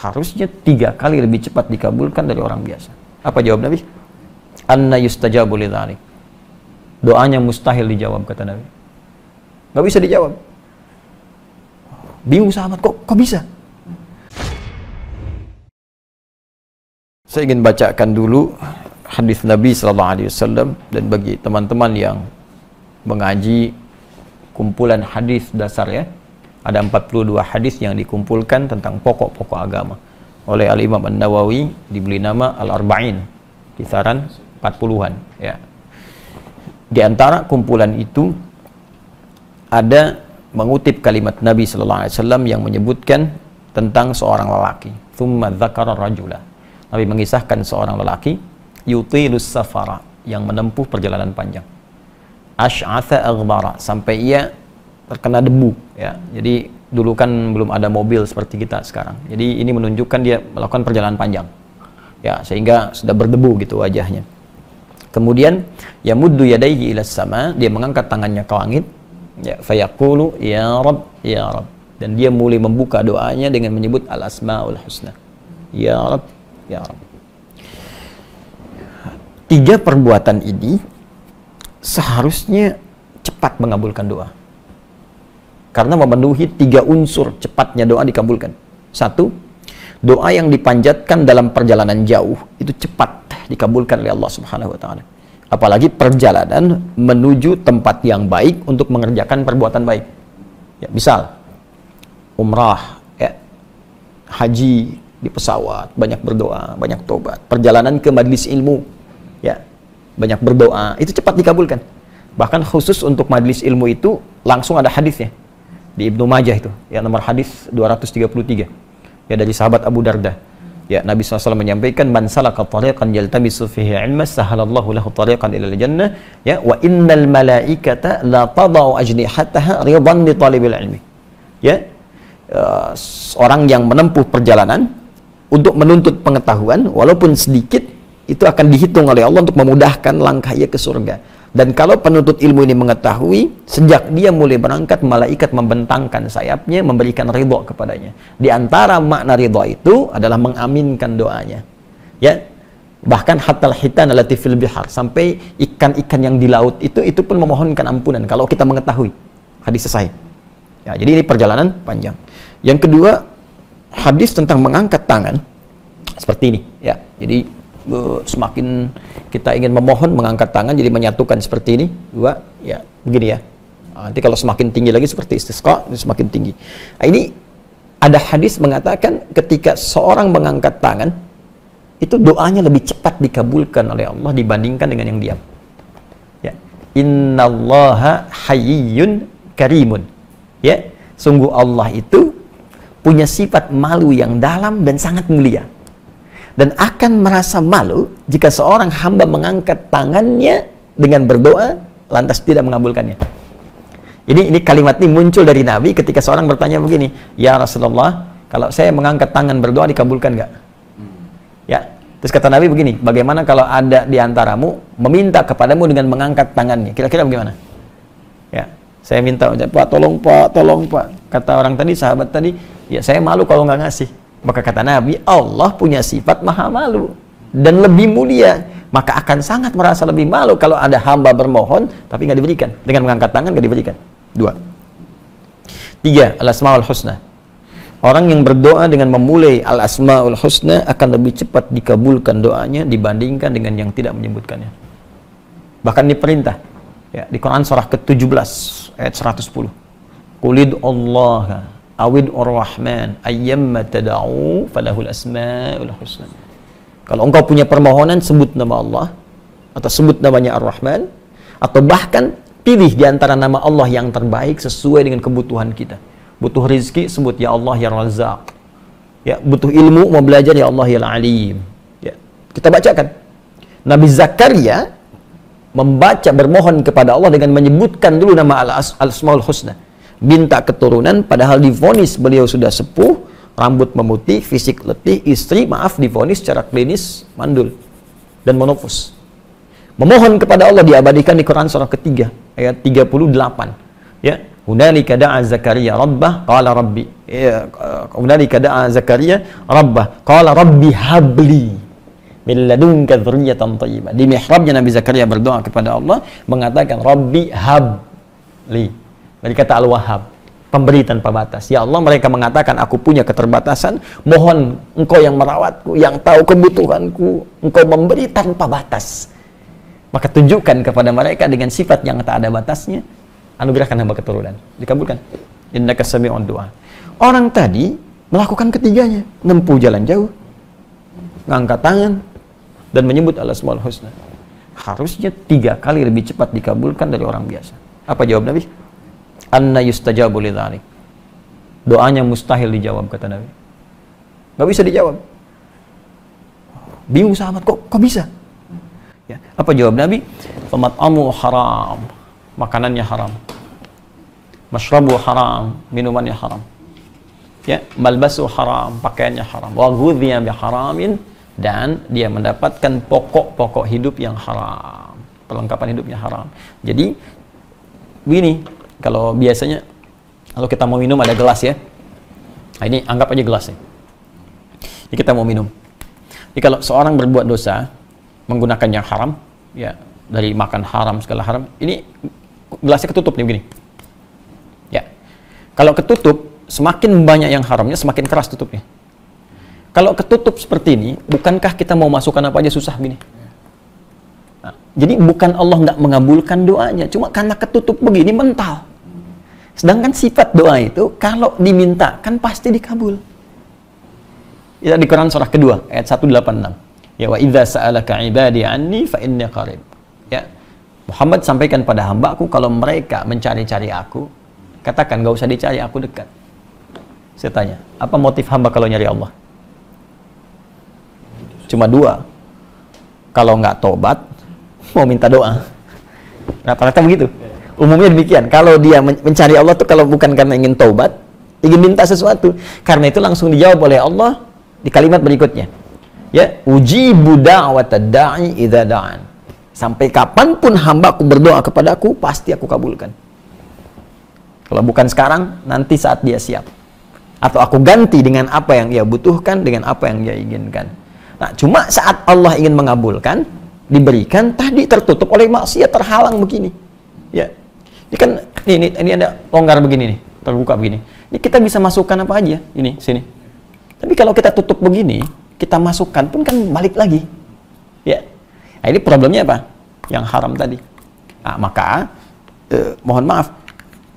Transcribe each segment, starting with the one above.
harusnya 3 kali lebih cepat dikabulkan dari orang biasa. Apa jawab Nabi? Anna yustajabu lidzalik. Doanya mustahil dijawab, kata Nabi. Nggak bisa dijawab. Bingung sahabat, kok bisa? Saya ingin bacakan dulu hadis Nabi SAW, dan bagi teman-teman yang mengaji kumpulan hadis dasar ya, ada 42 hadis yang dikumpulkan tentang pokok-pokok agama oleh Al-Imam An-Nawawi, diberi nama Al-Arba'in, kisaran 40-an ya. Di antara kumpulan itu ada mengutip kalimat Nabi SAW yang menyebutkan tentang seorang lelaki. Tsumma dzakara rajula. Nabi mengisahkan seorang lelaki yutilus safara, yang menempuh perjalanan panjang. Asy'atha aghbara, sampai ia terkena debu ya. Jadi dulu kan belum ada mobil seperti kita sekarang. Jadi ini menunjukkan dia melakukan perjalanan panjang. Ya, sehingga sudah berdebu gitu wajahnya. Kemudian yamuddu yadayhi ila sama, dia mengangkat tangannya ke langit. Ya, fayaqulu ya Rabb, ya Rabb. Dan dia mulai membuka doanya dengan menyebut al-asmaul husna. Ya Rabb, ya Rabb. 3 perbuatan ini seharusnya cepat mengabulkan doa. Karena memenuhi 3 unsur cepatnya doa dikabulkan. 1, doa yang dipanjatkan dalam perjalanan jauh itu cepat dikabulkan oleh Allah Subhanahu wa taala. Apalagi perjalanan menuju tempat yang baik untuk mengerjakan perbuatan baik. Ya, misal umrah, ya, haji di pesawat, banyak berdoa, banyak tobat. Perjalanan ke majelis ilmu, ya, banyak berdoa, itu cepat dikabulkan. Bahkan khusus untuk majelis ilmu itu langsung ada hadisnya di Ibnu Majah itu, ya, nomor hadis 233, ya, dari sahabat Abu Darda. Ya, Nabi SAW menyampaikan, man salaka tariqan yaltamisu fihi ilma sahalallahu lahu tariqan ilal jannah, ya, wa innal malaikata la tadau ajnihataha ridan li talibil ilmi. Ya, orang yang menempuh perjalanan untuk menuntut pengetahuan walaupun sedikit, itu akan dihitung oleh Allah untuk memudahkan langkah ia ke surga. Dan kalau penuntut ilmu ini mengetahui, sejak dia mulai berangkat, malaikat membentangkan sayapnya, memberikan ridho kepadanya. Di antara makna ridho itu adalah mengaminkan doanya. Ya, bahkan hatal hitan allati fil bihar, sampai ikan-ikan yang di laut itu pun memohonkan ampunan kalau kita mengetahui. Hadis sahih. Ya, jadi ini perjalanan panjang. Yang kedua, hadis tentang mengangkat tangan seperti ini. Ya, jadi semakin kita ingin memohon, mengangkat tangan, jadi menyatukan seperti ini, 2, ya, begini ya. Nanti kalau semakin tinggi lagi seperti istisqa, ini semakin tinggi. Nah, ini ada hadis mengatakan ketika seorang mengangkat tangan, itu doanya lebih cepat dikabulkan oleh Allah dibandingkan dengan yang diam. Ya, innallaha hayyun karimun. Ya, sungguh Allah itu punya sifat malu yang dalam dan sangat mulia. Dan akan merasa malu jika seorang hamba mengangkat tangannya dengan berdoa lantas tidak mengabulkannya. Ini kalimat ini muncul dari Nabi ketika seorang bertanya begini, ya Rasulullah, kalau saya mengangkat tangan berdoa dikabulkan nggak? Ya, terus kata Nabi begini, bagaimana kalau ada di antaramu meminta kepadamu dengan mengangkat tangannya? Kira-kira bagaimana? Ya, saya minta, Pak, tolong Pak. Kata orang tadi, sahabat tadi, ya saya malu kalau nggak ngasih. Maka kata Nabi, Allah punya sifat maha malu dan lebih mulia, maka akan sangat merasa lebih malu kalau ada hamba bermohon tapi nggak diberikan, dengan mengangkat tangan nggak diberikan. 2, 3, al-asmaul husna. Orang yang berdoa dengan memulai al-asmaul husna akan lebih cepat dikabulkan doanya dibandingkan dengan yang tidak menyebutkannya. Bahkan diperintah ya, di Quran surah ke-17 ayat 110, qulid Allah awid ar-Rahman ayyamma tad'u falahul asmaul husna. Kalau engkau punya permohonan, sebut nama Allah atau sebut namanya Ar-Rahman, atau bahkan pilih di antara nama Allah yang terbaik sesuai dengan kebutuhan kita. Butuh rizki, sebut ya Allah ya Razzaq. Ya, butuh ilmu, mau belajar ya Allah ya Alim. Ya, kita bacakan. Nabi Zakaria membaca bermohon kepada Allah dengan menyebutkan dulu nama al-asmaul husna. Minta keturunan, padahal divonis beliau sudah sepuh, rambut memutih, fisik letih, istri divonis secara klinis mandul dan menopause. Memohon kepada Allah diabadikan di Quran surah ketiga ayat 38. Ya, hunalika da'a Zakaria rabbah qala rabbi. kemudian da'a Zakaria rabbah qala rabbi habli min ladunka dzurriyyatan thayyibah. Di mihrabnya Nabi Zakaria berdoa kepada Allah mengatakan rabbi habli, dari kata al-wahhab, pemberi tanpa batas. Ya Allah, mereka mengatakan aku punya keterbatasan, mohon engkau yang merawatku, yang tahu kebutuhanku, engkau memberi tanpa batas. Maka tunjukkan kepada mereka dengan sifat yang tak ada batasnya, anugerahkan hamba keturunan, dikabulkan. Innaka sami'ud du'a. Orang tadi melakukan ketiganya, menempuh jalan jauh, ngangkat tangan dan menyebut al-asmaul husna. Harusnya 3 kali lebih cepat dikabulkan dari orang biasa. Apa jawab Nabi? Anna yustajabu lidzalik. Doanya mustahil dijawab, kata Nabi. Nggak bisa dijawab. Bingung sahabat, kok bisa? Ya. Apa jawab Nabi? Famat'amu haram, makanannya haram. Mashrabu haram, minumannya haram. Ya, malbasu haram, pakaiannya haram. Wa ghudhiya bi haramin, dan dia mendapatkan pokok-pokok hidup yang haram. Perlengkapan hidupnya haram. Jadi begini, kalau biasanya kalau kita mau minum ada gelas ya. Nah, ini anggap aja gelas ya. Jadi kita mau minum. Jadi kalau seorang berbuat dosa menggunakan yang haram, ya, dari makan haram segala haram, ini gelasnya ketutup nih begini. Ya. Kalau ketutup, semakin banyak yang haramnya, semakin keras tutupnya. Kalau ketutup seperti ini, bukankah kita mau masukkan apa aja susah begini? Nah, jadi bukan Allah nggak mengabulkan doanya, cuma karena ketutup begini mental. Sedangkan sifat doa itu kalau dimintakan pasti dikabul. Ya, di Quran surah kedua ayat 186. Ya, wa idza sa'alaka 'ibadi 'anni fa inni qarib. Ya. Muhammad sampaikan pada hamba-Ku kalau mereka mencari-cari aku, katakan enggak usah dicari, aku dekat. Saya tanya, apa motif hamba kalau nyari Allah? Cuma 2. Kalau nggak tobat, mau minta doa. Rata-rata begitu. Umumnya demikian. Kalau dia mencari Allah tuh kalau bukan karena ingin tobat, ingin minta sesuatu. Karena itu langsung dijawab oleh Allah di kalimat berikutnya. Ya, ujibu da'watad da'i idza da'an. Sampai kapanpun hamba-Ku berdoa kepadaku, pasti aku kabulkan. Kalau bukan sekarang, nanti saat dia siap. Atau aku ganti dengan apa yang dia butuhkan, dengan apa yang dia inginkan. Nah, cuma saat Allah ingin mengabulkan, diberikan, tadi tertutup oleh maksiat, terhalang begini. Ya. Ini kan, ini ada longgar begini nih, terbuka begini. Ini kita bisa masukkan apa aja, ini, sini. Tapi kalau kita tutup begini, kita masukkan pun kan balik lagi. Ya. Nah, ini problemnya apa? Yang haram tadi. Nah, maka, mohon maaf,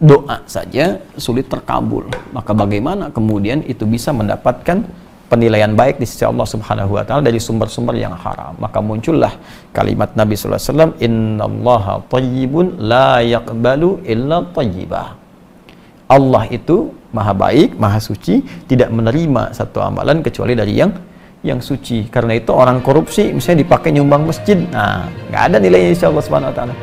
doa saja sulit terkabul. Maka bagaimana kemudian itu bisa mendapatkan penilaian baik di sisi Allah Subhanahu wa taala dari sumber-sumber yang haram? Maka muncullah kalimat Nabi sallallahu alaihi wasallam, innallaha thayyibun la yaqbalu illa thayyibah. Allah itu maha baik, maha suci, tidak menerima satu amalan kecuali dari yang suci. Karena itu orang korupsi misalnya dipakai nyumbang masjid, nah nggak ada nilainya insya Allah Subhanahu wa taala.